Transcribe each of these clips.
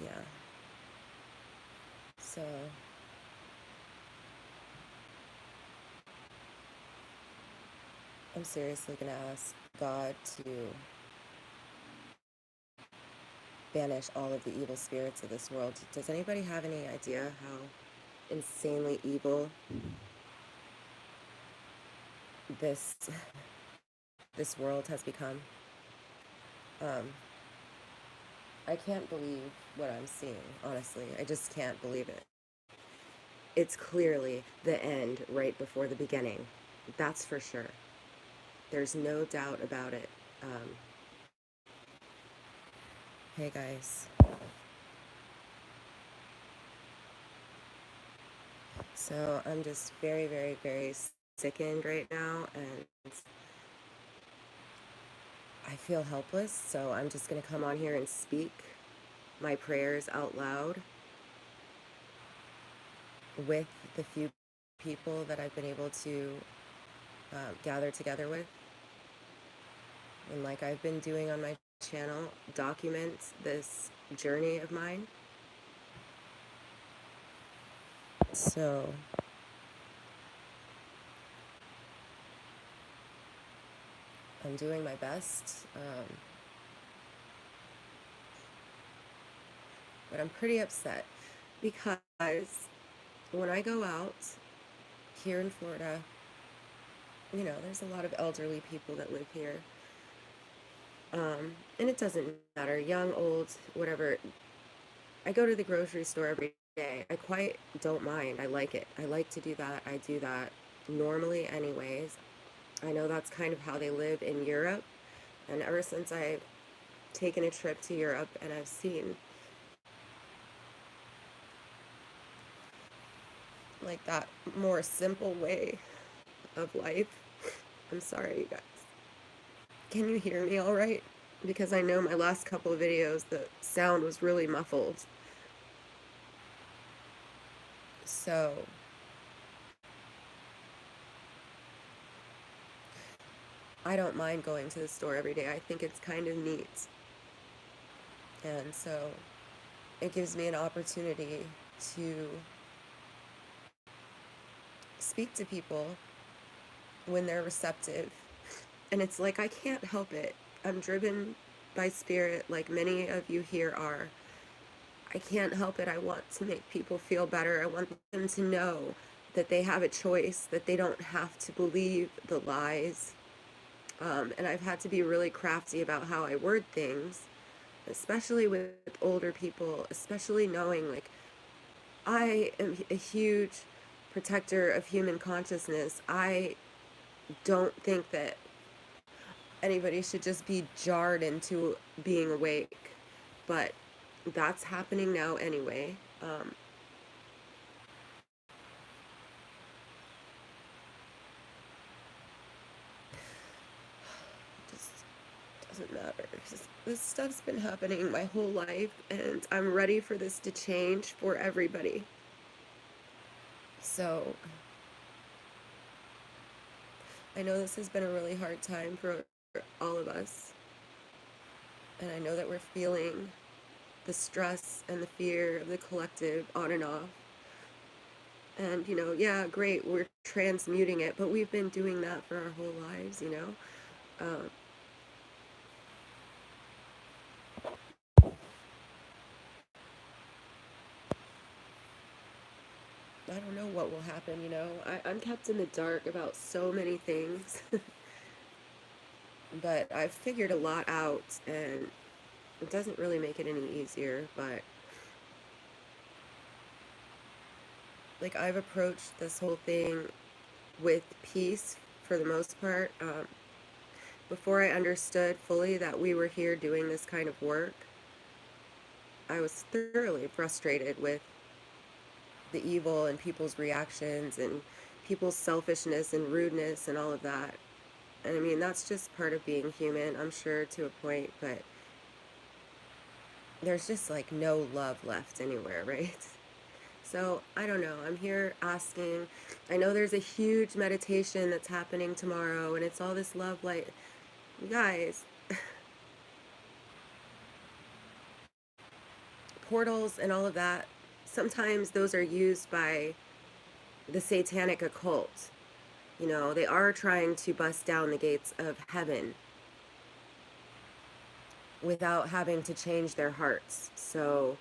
Yeah. So I'm seriously gonna ask God to banish all of the evil spirits of this world. Does anybody have any idea how insanely evil this this world has become? Um, I can't believe what I'm seeing, honestly. I just can't believe it. It's clearly the end right before the beginning. That's for sure. There's no doubt about it. Um, hey guys. So I'm just very, very, very sickened right now, and I feel helpless. So I'm just going to come on here and speak my prayers out loud with the few people that I've been able to gather together with. And like I've been doing on my channel, document this journey of mine. So I'm doing my best, but I'm pretty upset because when I go out here in Florida, you know, there's a lot of elderly people that live here. And it doesn't matter, young, old, whatever. I go to the grocery store every day. I quite don't mind. I like it. I like to do that. I do that normally, anyways. I know that's kind of how they live in Europe. And ever since I've taken a trip to Europe and I've seen like that more simple way of life, I'm sorry, you guys. Can you hear me all right? Because I know my last couple of videos, the sound was really muffled. So I don't mind going to the store every day. I think it's kind of neat. And so it gives me an opportunity to speak to people when they're receptive. And it's like I can't help it. I'm driven by spirit, like many of you here are. I can't help it. I want to make people feel better. I want them to know that they have a choice, that they don't have to believe the lies. And I've had to be really crafty about how I word things, especially with older people, especially knowing like I am a huge protector of human consciousness. I don't think that anybody should just be jarred into being awake, but that's happening now anyway. Just doesn't matter. This stuff's been happening my whole life, and I'm ready for this to change for everybody. So I know this has been a really hard time for all of us, and I know that we're feeling the stress and the fear of the collective on and off. And, you know, yeah, great, we're transmuting it, but we've been doing that for our whole lives, you know? Um, I don't know what will happen, you know? I'm kept in the dark about so many things, but I've figured a lot out, and it doesn't really make it any easier, but like I've approached this whole thing with peace for the most part. Before I understood fully that we were here doing this kind of work, I was thoroughly frustrated with the evil and people's reactions and people's selfishness and rudeness and all of that. And I mean, that's just part of being human, I'm sure, to a point, but there's just like no love left anywhere, right? So I don't know. I'm here asking. I know there's a huge meditation that's happening tomorrow, and it's all this love light. You guys, portals and all of that, sometimes those are used by the satanic occult. You know, they are trying to bust down the gates of heaven without having to change their hearts. So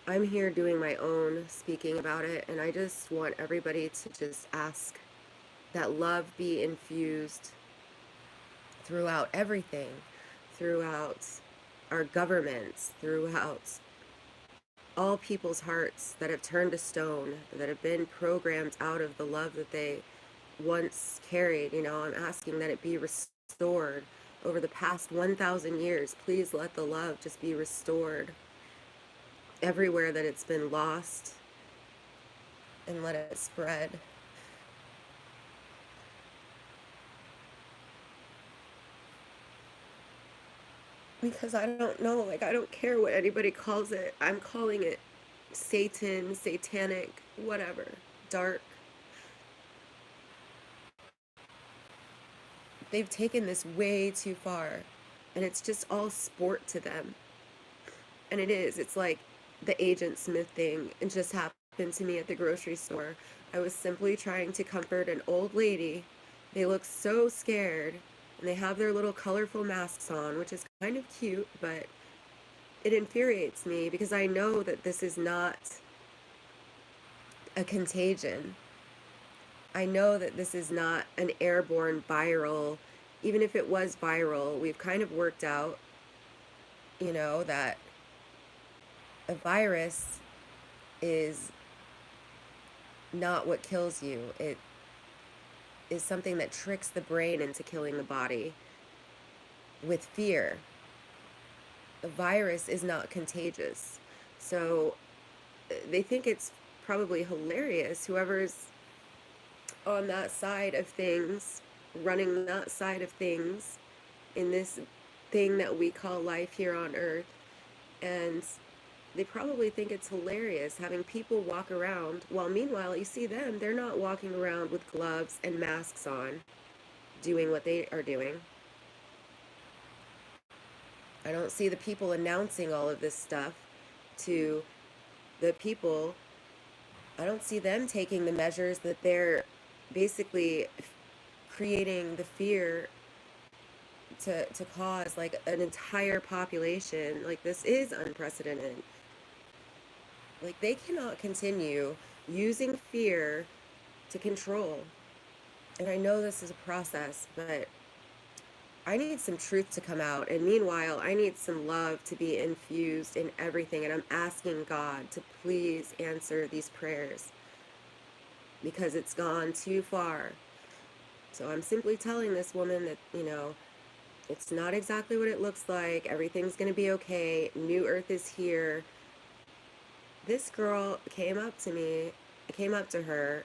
I'm here doing my own speaking about it, and I just want everybody to just ask that love be infused throughout everything, throughout our governments, throughout all people's hearts that have turned to stone, that have been programmed out of the love that they once carried. You know, I'm asking that it be restored over the past 1,000 years. Please let the love just be restored everywhere that it's been lost, and let it spread. Because I don't know, like, I don't care what anybody calls it. I'm calling it Satan, satanic, whatever, dark. They've taken this way too far, and it's just all sport to them. And it is. It's like the Agent Smith thing. It just happened to me at the grocery store. I was simply trying to comfort an old lady. They look so scared, and they have their little colorful masks on, which is kind of cute, but it infuriates me because I know that this is not a contagion. I know that this is not an airborne viral. Even if it was viral, we've kind of worked out, you know, that a virus is not what kills you. It is something that tricks the brain into killing the body with fear. A virus is not contagious. So they think it's probably hilarious, whoever's on that side of things, running that side of things in this thing that we call life here on earth. And they probably think it's hilarious having people walk around while meanwhile you see them, they're not walking around with gloves and masks on doing what they are doing. I don't see the people announcing all of this stuff to the people. I don't see them taking the measures that they're basically creating the fear to cause like an entire population. Like, this is unprecedented. Like, they cannot continue using fear to control. And I know this is a process, but I need some truth to come out. And meanwhile, I need some love to be infused in everything. And I'm asking God to please answer these prayers because it's gone too far. So I'm simply telling this woman that, you know, it's not exactly what it looks like. Everything's going to be okay. New Earth is here. This girl came up to me, I came up to her,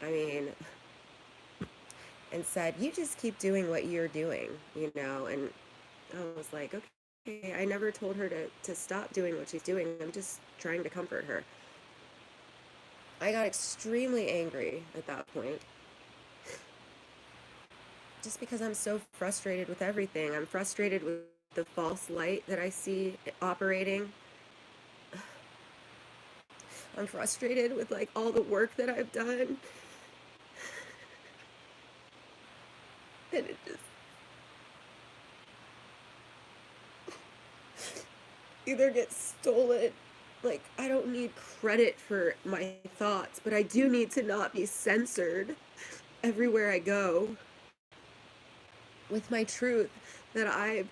I mean, and said, "You just keep doing what you're doing," you know? And I was like, okay, I never told her to stop doing what she's doing. I'm just trying to comfort her. I got extremely angry at that point. Just because I'm so frustrated with everything. I'm frustrated with the false light that I see operating. I'm frustrated with like all the work that I've done. And it just either gets stolen. Like, I don't need credit for my thoughts, but I do need to not be censored everywhere I go with my truth that I've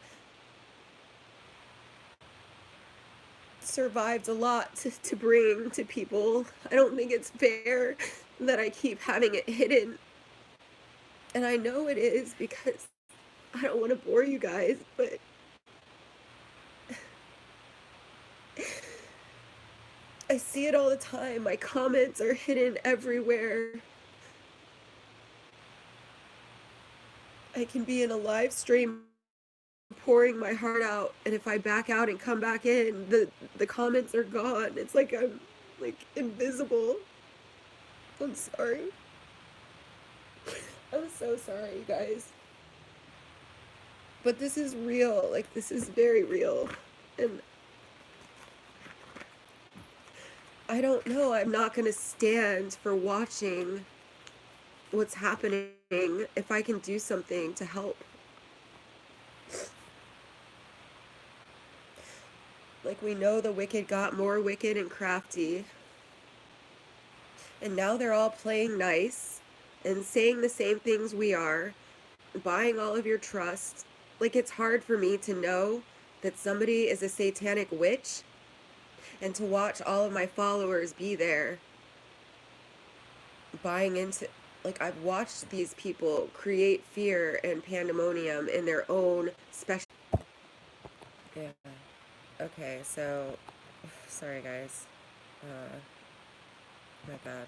survived a lot to bring to people. I don't think it's fair that I keep having it hidden. And I know it is because I don't want to bore you guys, but I see it all the time. My comments are hidden everywhere. I can be in a live stream pouring my heart out, and if I back out and come back in, the comments are gone. It's like I'm like invisible. I'm sorry. I'm so sorry, you guys. But this is real. Like, this is very real. And I don't know. I'm not going to stand for watching what's happening if I can do something to help. Like, we know the wicked got more wicked and crafty, and now they're all playing nice and saying the same things we are, buying all of your trust. Like, it's hard for me to know that somebody is a satanic witch and to watch all of my followers be there buying into, like, I've watched these people create fear and pandemonium in their own special. Yeah. Okay, so sorry guys. Uh my bad.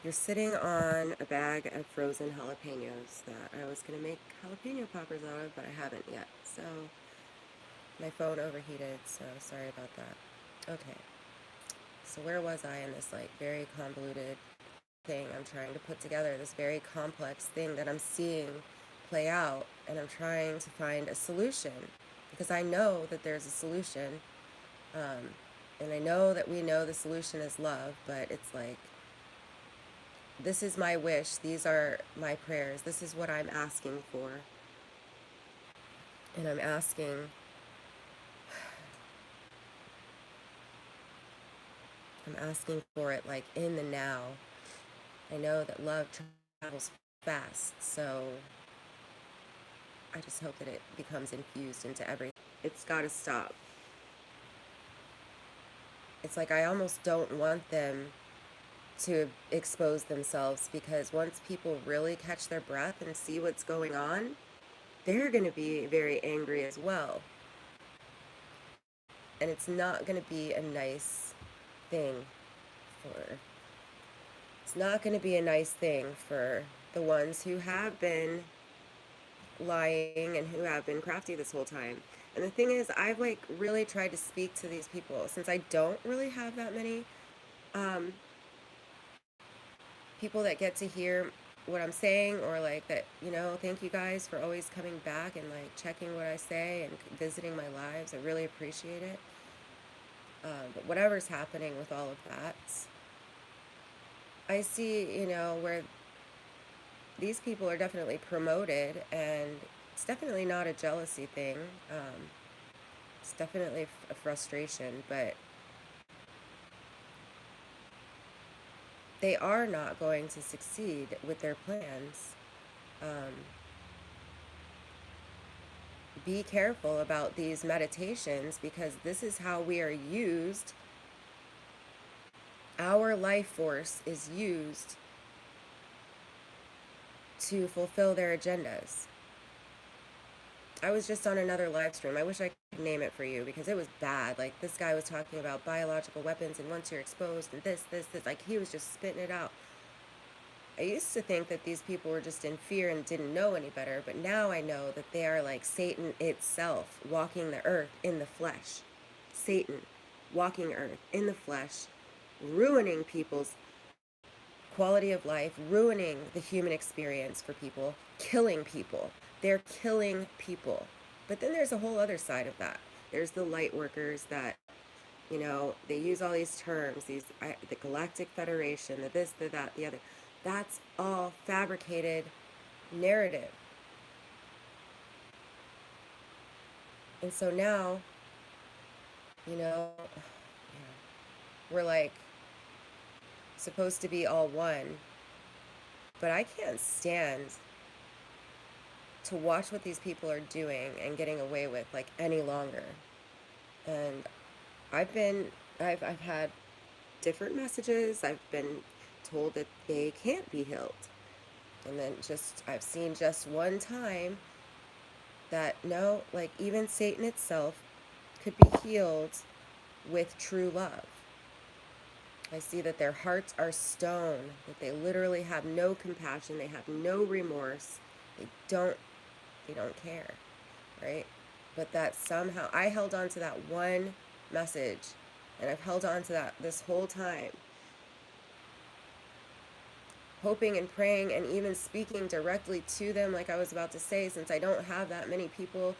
You're sitting on a bag of frozen jalapenos that I was gonna make jalapeno poppers out of, but I haven't yet. So my phone overheated, so sorry about that. Okay. So where was I in this like very convoluted thing I'm trying to put together, this very complex thing that I'm seeing play out, and I'm trying to find a solution because I know that there's a solution, um, and I know that we know the solution is love, but it's like, this is my wish, these are my prayers, this is what I'm asking for, and I'm asking for it like in the now. I know that love travels fast, so I just hope that it becomes infused into everything. It's got to stop. It's like I almost don't want them to expose themselves, because once people really catch their breath and see what's going on, they're going to be very angry as well. And it's not going to be a nice thing for it's not going to be a nice thing for the ones who have been lying and who have been crafty this whole time. And the thing is, I've like really tried to speak to these people since I don't really have that many um, people that get to hear what I'm saying, or like that, thank you guys for always coming back and like checking what I say and visiting my lives. I really appreciate it. But whatever's happening with all of that, I see, where these people are definitely promoted, and it's definitely not a jealousy thing. It's definitely a frustration, but they are not going to succeed with their plans. Um, be careful about these meditations, because this is how we are used. Our life force is used to fulfill their agendas. I was just on another live stream. I wish I could name it for you because it was bad. Like, this guy was talking about biological weapons, and once you're exposed, and this. Like, he was just spitting it out. I used to think that these people were just in fear and didn't know any better, but now I know that they are like Satan itself, walking the earth in the flesh. Satan walking earth in the flesh, ruining people's quality of life, ruining the human experience for people, killing people. They're killing people. But then there's a whole other side of that. There's the light workers that, they use all these terms, the Galactic Federation, the this, the that, the other. That's all fabricated narrative. And so now, yeah, we're like supposed to be all one. But I can't stand to watch what these people are doing and getting away with like any longer. And I've had different messages. I've been told that they can't be healed. And then I've seen just one time that no, like even Satan itself could be healed with true love. I see that their hearts are stone, that they literally have no compassion, they have no remorse, they don't care, right? But that somehow, I held on to that one message, and I've held on to that this whole time, hoping and praying and even speaking directly to them, like I was about to say, since I don't have that many people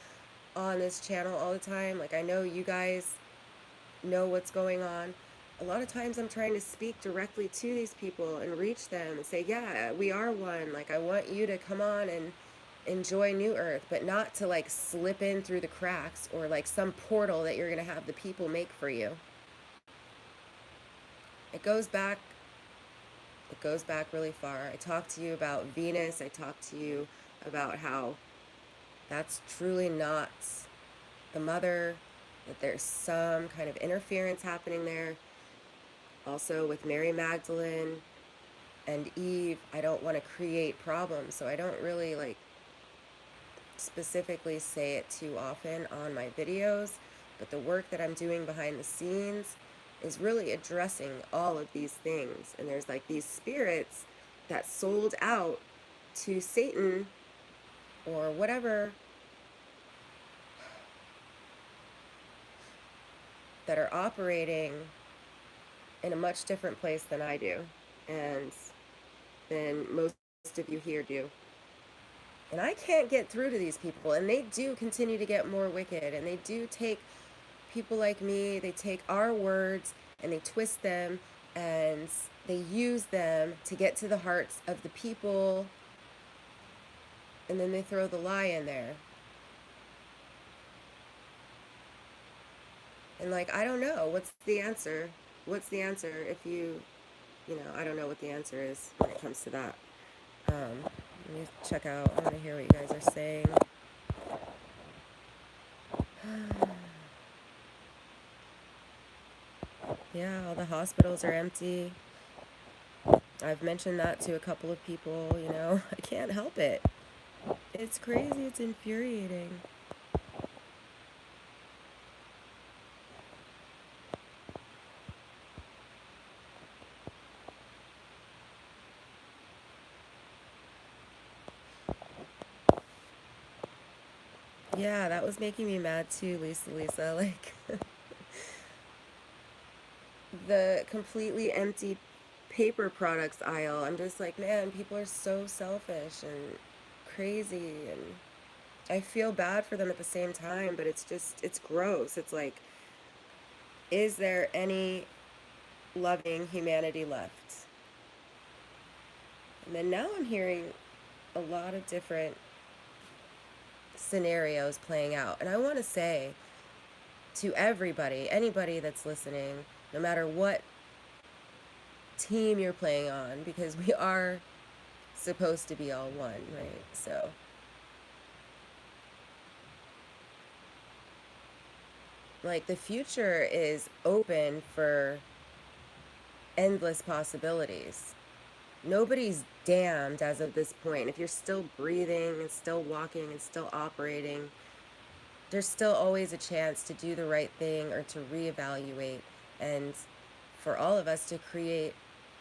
on this channel all the time. Like, I know you guys know what's going on. a lot of times I'm trying to speak directly to these people and reach them and say, yeah, we are one. Like, I want you to come on and enjoy New Earth, but not to like slip in through the cracks or like some portal that you're going to have the people make for you. It goes back it goes back really far. I talked to you about Venus. I talked to you about how that's truly not the mother, that there's some kind of interference happening there. Also with Mary Magdalene and Eve, I don't want to create problems, so I don't really like specifically say it too often on my videos, but the work that I'm doing behind the scenes is really addressing all of these things. And there's like these spirits that sold out to Satan or whatever, that are operating in a much different place than I do and than most of you here do. And I can't get through to these people, and they do continue to get more wicked, and they do take people like me, they take our words and they twist them and they use them to get to the hearts of the people, and then they throw the lie in there. And like, I don't know, what's the answer? What's the answer if I don't know what the answer is when it comes to that. Let me check out, I want to hear what you guys are saying. Yeah, all the hospitals are empty. I've mentioned that to a couple of people, I can't help it. It's crazy, it's infuriating. Yeah, that was making me mad too, Lisa. Like, the completely empty paper products aisle. I'm just like, man, people are so selfish and crazy, and I feel bad for them at the same time, but it's gross. It's like, is there any loving humanity left? And then now I'm hearing a lot of different scenarios playing out. And I want to say to everybody, anybody that's listening, no matter what team you're playing on, because we are supposed to be all one, right? So like, the future is open for endless possibilities. Nobody's damned as of this point. If you're still breathing and still walking and still operating, there's still always a chance to do the right thing or to reevaluate, and for all of us to create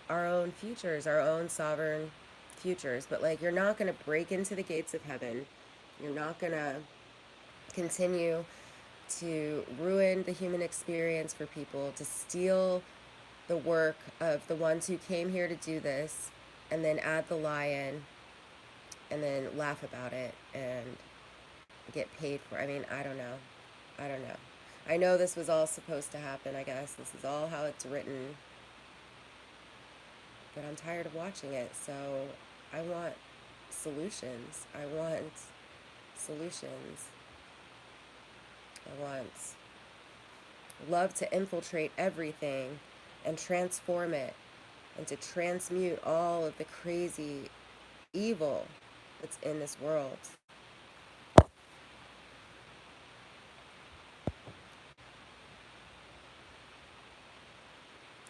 our own futures, our own sovereign futures. But like, you're not going to break into the gates of heaven. You're not going to continue to ruin the human experience for people, to steal the work of the ones who came here to do this, and then add the lie in, and then laugh about it and get paid for it. I mean, I don't know. I don't know. I know this was all supposed to happen, I guess. This is all how it's written. But I'm tired of watching it, so I want solutions. I want solutions. I want love to infiltrate everything and transform it, and to transmute all of the crazy evil that's in this world.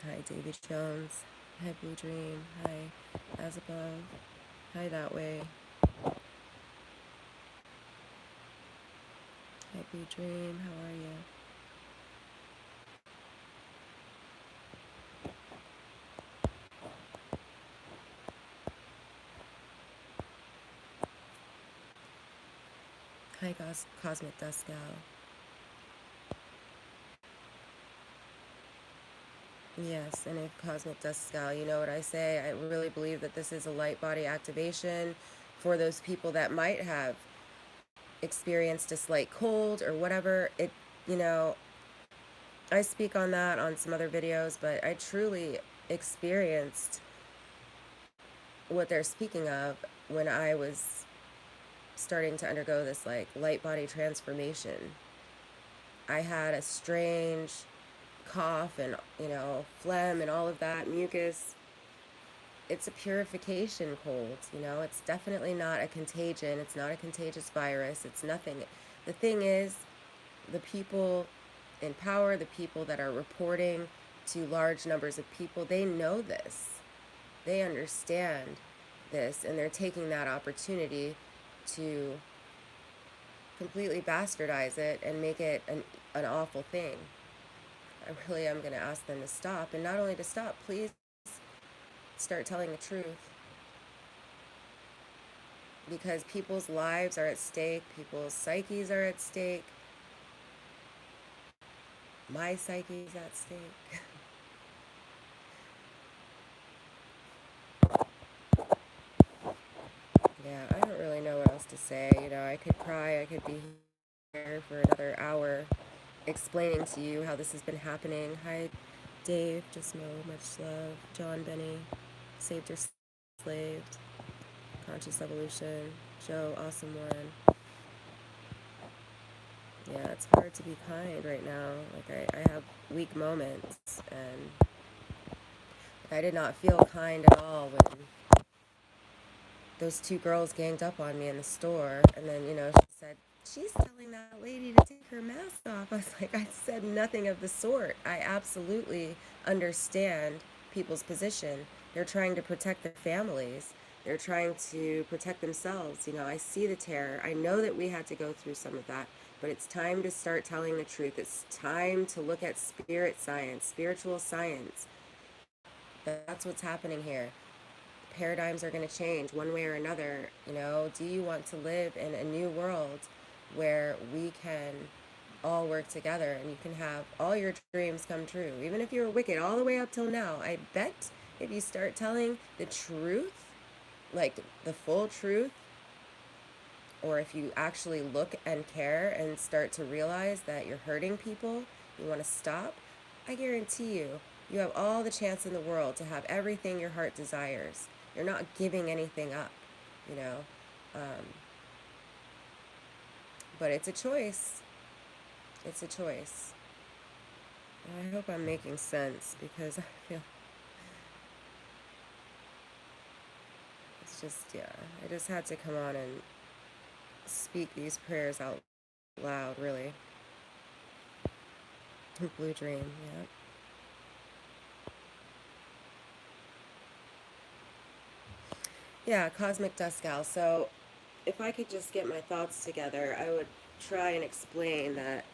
Hi, David Jones. Hi, Blue Dream. Hi, As Above. Hi, That Way. Hi, Blue Dream. How are you? Hi, Cosmic Dust Gal. Yes, and if Cosmic Dust Gal, you know what I say? I really believe that this is a light body activation for those people that might have experienced a slight cold or whatever. You know, I speak on that on some other videos, but I truly experienced what they're speaking of when I was starting to undergo this like light body transformation. I had a strange cough and, phlegm and all of that, mucus. It's a purification cold, it's definitely not a contagion. It's not a contagious virus. It's nothing. The thing is, the people in power, the people that are reporting to large numbers of people, they know this. They understand this, and they're taking that opportunity to completely bastardize it and make it an awful thing. I really am going to ask them to stop, and not only to stop, please start telling the truth, because people's lives are at stake, people's psyches are at stake, my psyche's at stake. Yeah, I don't really know what else to say. I could cry, I could be here for another hour explaining to you how this has been happening. Hi, Dave, just know, much love. John, Benny, saved or slaved, conscious evolution. Joe, awesome one. Yeah, it's hard to be kind right now. Like, I have weak moments, and I did not feel kind at all when those two girls ganged up on me in the store. And then, she said, she's telling that lady to take her mask off. I was like, I said nothing of the sort. I absolutely understand people's position. They're trying to protect their families. They're trying to protect themselves. I see the terror. I know that we had to go through some of that, but it's time to start telling the truth. It's time to look at spirit science, spiritual science. That's what's happening here. Paradigms are going to change one way or another. Do you want to live in a new world where we can all work together and you can have all your dreams come true, even if you were wicked all the way up till now? I bet if you start telling the truth, like the full truth, or if you actually look and care and start to realize that you're hurting people, you want to stop, I guarantee you have all the chance in the world to have everything your heart desires. You're not giving anything up, you know. Um, but it's a choice. It's a choice. And I hope I'm making sense, because I feel it's just, yeah, I just had to come on and speak these prayers out loud, really. Blue Dream, yeah. Yeah, Cosmic Dust Gal. So if I could just get my thoughts together, I would try and explain that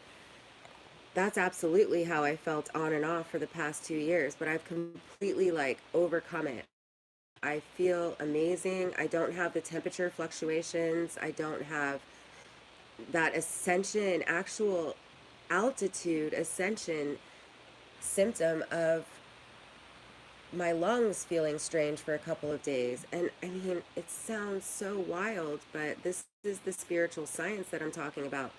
that's absolutely how I felt on and off for the past 2 years, but I've completely like overcome it. I feel amazing. I don't have the temperature fluctuations. I don't have that ascension, actual altitude ascension symptom of my lungs feeling strange for a couple of days. And I mean, it sounds so wild, but this is the spiritual science that I'm talking about.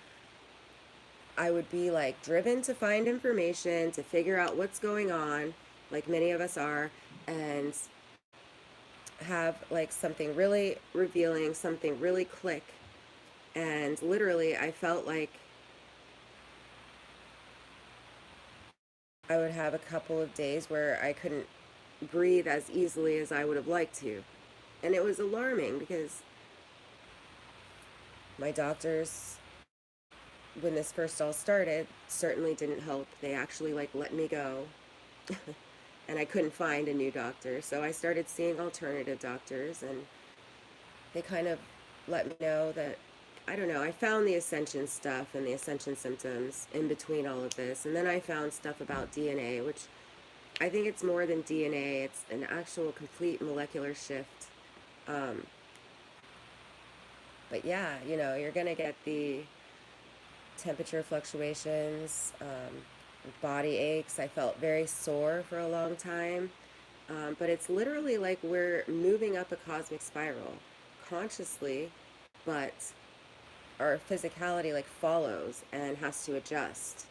I would be like driven to find information, to figure out what's going on, like many of us are, and have like something really revealing, something really click. And literally, I felt like I would have a couple of days where I couldn't breathe as easily as I would have liked to. And it was alarming because my doctors, when this first all started, certainly didn't help. They actually like let me go. And I couldn't find a new doctor. So I started seeing alternative doctors, and they kind of let me know that, I don't know, I found the ascension stuff and the ascension symptoms in between all of this. And then I found stuff about DNA, which I think it's more than DNA, it's an actual complete molecular shift. Um, but yeah, you're going to get the temperature fluctuations, body aches. I felt very sore for a long time. But it's literally like we're moving up a cosmic spiral consciously, but our physicality like follows and has to adjust.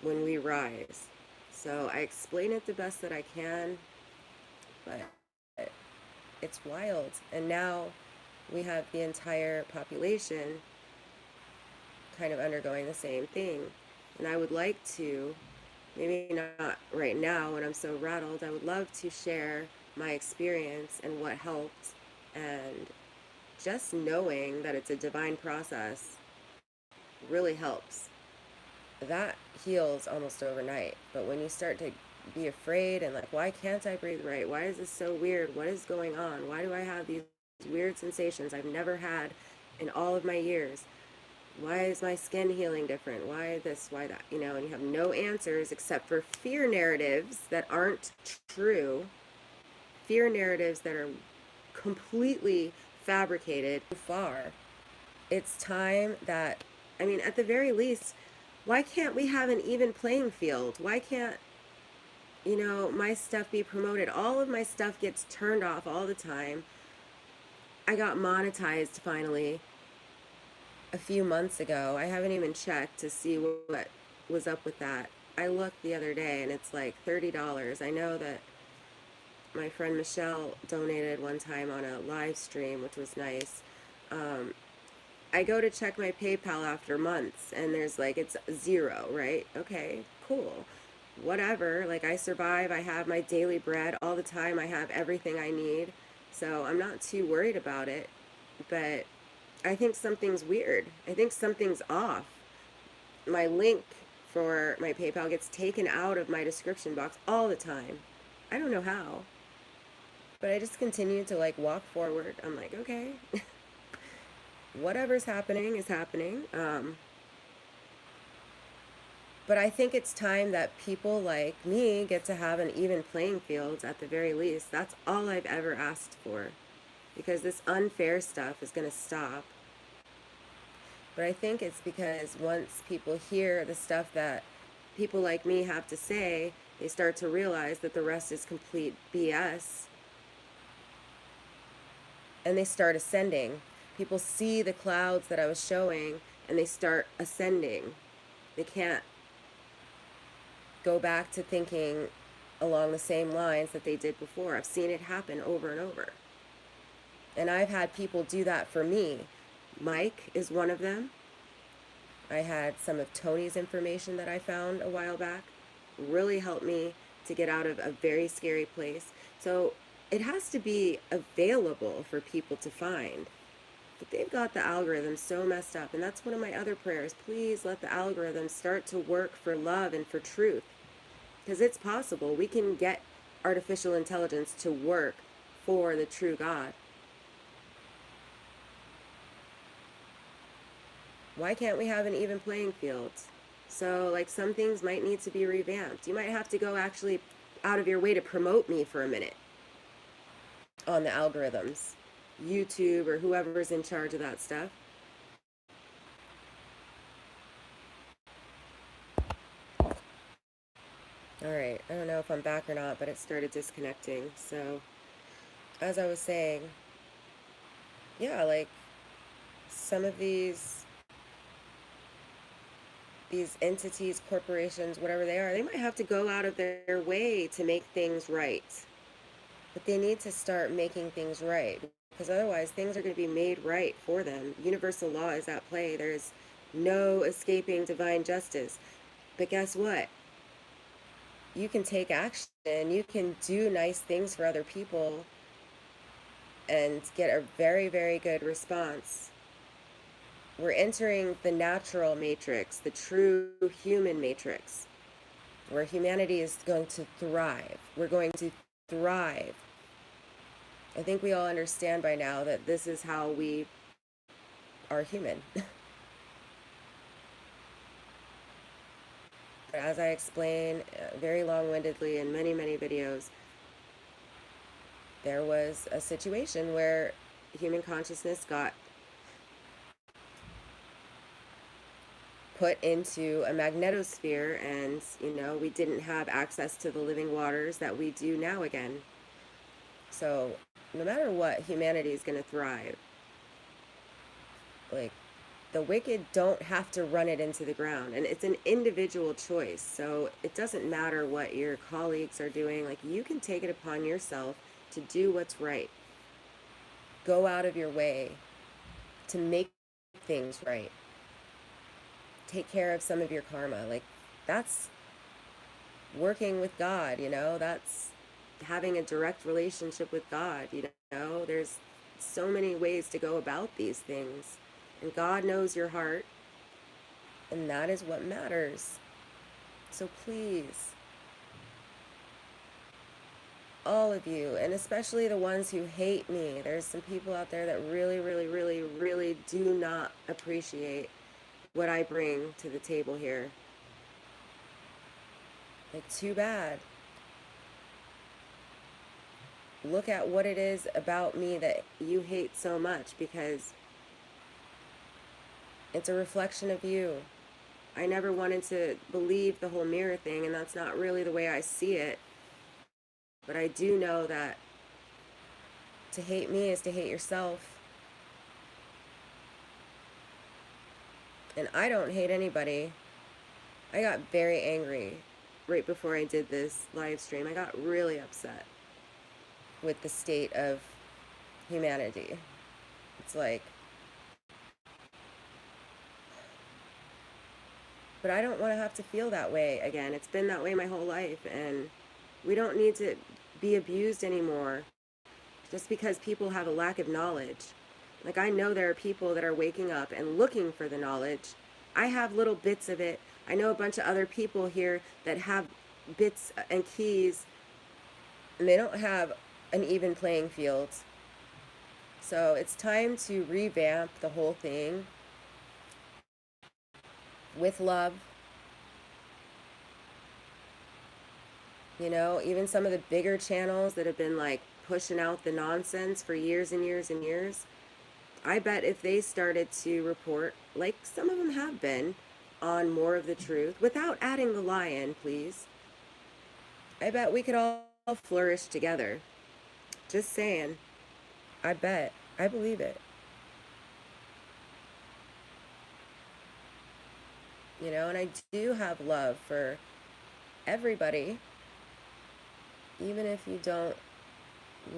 when we rise. So I explain it the best that I can, but it's wild. And now we have the entire population kind of undergoing the same thing. And I would like to, maybe not right now when I'm so rattled, I would love to share my experience and what helped. And just knowing that it's a divine process really helps. That heals almost overnight. But when you start to be afraid and like, why can't I breathe right? Why is this so weird? What is going on? Why do I have these weird sensations I've never had in all of my years? Why is my skin healing different? Why this? Why that? You know, and you have no answers except for fear narratives that aren't true, fear narratives that are completely fabricated. Far, it's time that, I mean, at the very least, why can't we have an even playing field? Why can't, you know, my stuff be promoted? All of my stuff gets turned off all the time. I got monetized finally a few months ago. I haven't even checked to see what was up with that. I looked the other day and it's like $30. I know that my friend Michelle donated one time on a live stream, which was nice. I go to check my PayPal after months and there's like, it's zero, right? Okay, cool. Whatever. Like, I survive. I have my daily bread all the time. I have everything I need. So I'm not too worried about it. But I think something's weird. I think something's off. My link for my PayPal gets taken out of my description box all the time. I don't know how. But I just continue to like walk forward. I'm like, okay, whatever's happening is happening. But I think it's time that people like me get to have an even playing field at the very least. That's all I've ever asked for. Because this unfair stuff is going to stop. But I think it's because once people hear the stuff that people like me have to say, they start to realize that the rest is complete BS. And they start ascending. People see the clouds that I was showing and they start ascending. They can't go back to thinking along the same lines that they did before. I've seen it happen over and over. And I've had people do that for me. Mike is one of them. I had some of Tony's information that I found a while back. Really helped me to get out of a very scary place. So it has to be available for people to find. But they've got the algorithm so messed up. And that's one of my other prayers. Please let the algorithm start to work for love and for truth. Because it's possible. We can get artificial intelligence to work for the true God. Why can't we have an even playing field? So, like, some things might need to be revamped. You might have to go actually out of your way to promote me for a minute on the algorithms. YouTube or whoever's in charge of that stuff. Alright, I don't know if I'm back or not, but it started disconnecting. So, as I was saying, yeah, like, some of these entities, corporations, whatever they are, they might have to go out of their way to make things right. But they need to start making things right, because otherwise things are going to be made right for them. Universal law is at play. There's no escaping divine justice. But guess what? You can take action. You can do nice things for other people and get a very, very good response. We're entering the natural matrix, the true human matrix, where humanity is going to thrive. We're going to thrive. I think we all understand by now that this is how we are human. As I explain very long-windedly in many, many videos, there was a situation where human consciousness got put into a magnetosphere, and we didn't have access to the living waters that we do now again. So no matter what, humanity is going to thrive. Like, the wicked don't have to run it into the ground, and it's an individual choice. So it doesn't matter what your colleagues are doing. Like, you can take it upon yourself to do what's right. Go out of your way to make things right. Take care of some of your karma. Like, that's working with God, that's having a direct relationship with God. There's so many ways to go about these things, and God knows your heart, and that is what matters. So please, all of you, and especially the ones who hate me, there's some people out there that really, really, really, really do not appreciate what I bring to the table here. Like, too bad. Look at what it is about me that you hate so much, because it's a reflection of you. I never wanted to believe the whole mirror thing, and that's not really the way I see it. But I do know that to hate me is to hate yourself. And I don't hate anybody. I got very angry right before I did this live stream. I got really upset with the state of humanity. It's like, but I don't want to have to feel that way again. It's been that way my whole life, and we don't need to be abused anymore just because people have a lack of knowledge. Like, I know there are people that are waking up and looking for the knowledge. I have little bits of it. I know a bunch of other people here that have bits and keys, and they don't have an even playing field. So it's time to revamp the whole thing with love. Even some of the bigger channels that have been like pushing out the nonsense for years and years and years, I bet if they started to report, like some of them have been, on more of the truth, without adding the lie in, please, I bet we could all flourish together. Just saying. I bet. I believe it. And I do have love for everybody, even if you don't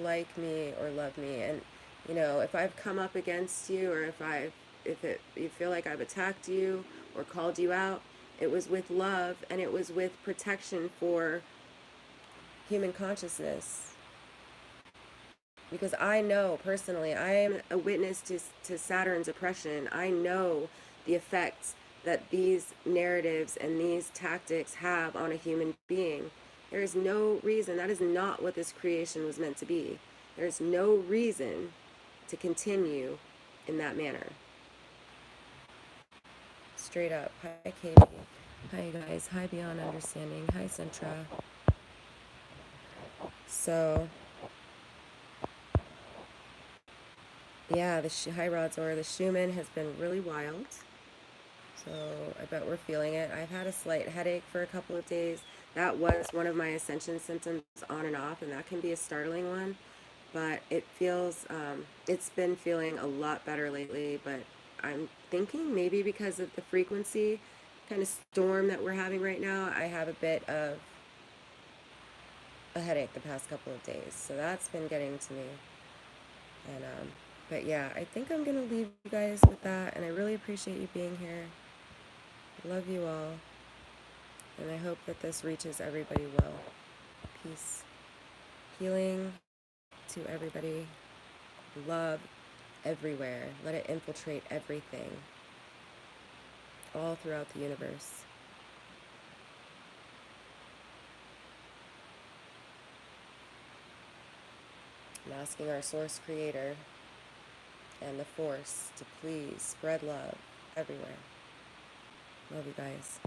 like me or love me. And if I've come up against you, or if you feel like I've attacked you or called you out, it was with love, and it was with protection for human consciousness. Because I know personally, I am a witness to Saturn's oppression. I know the effects that these narratives and these tactics have on a human being. There is no reason. That is not what this creation was meant to be. There's no reason to continue in that manner. Straight up. Hi, Katie. Hi, guys. Hi, Beyond Understanding. Hi, Centra. So, yeah, hi, Rodzor. The Schumann has been really wild. So I bet we're feeling it. I've had a slight headache for a couple of days. That was one of my ascension symptoms, on and off, and that can be a startling one. But it feels, it's been feeling a lot better lately. But I'm thinking maybe because of the frequency kind of storm that we're having right now, I have a bit of a headache the past couple of days. So that's been getting to me. And, but yeah, I think I'm going to leave you guys with that. And I really appreciate you being here. Love you all. And I hope that this reaches everybody well. Peace. Healing to everybody. Love everywhere. Let it infiltrate everything. All throughout the universe. I'm asking our source creator and the force to please spread love everywhere. Love you guys.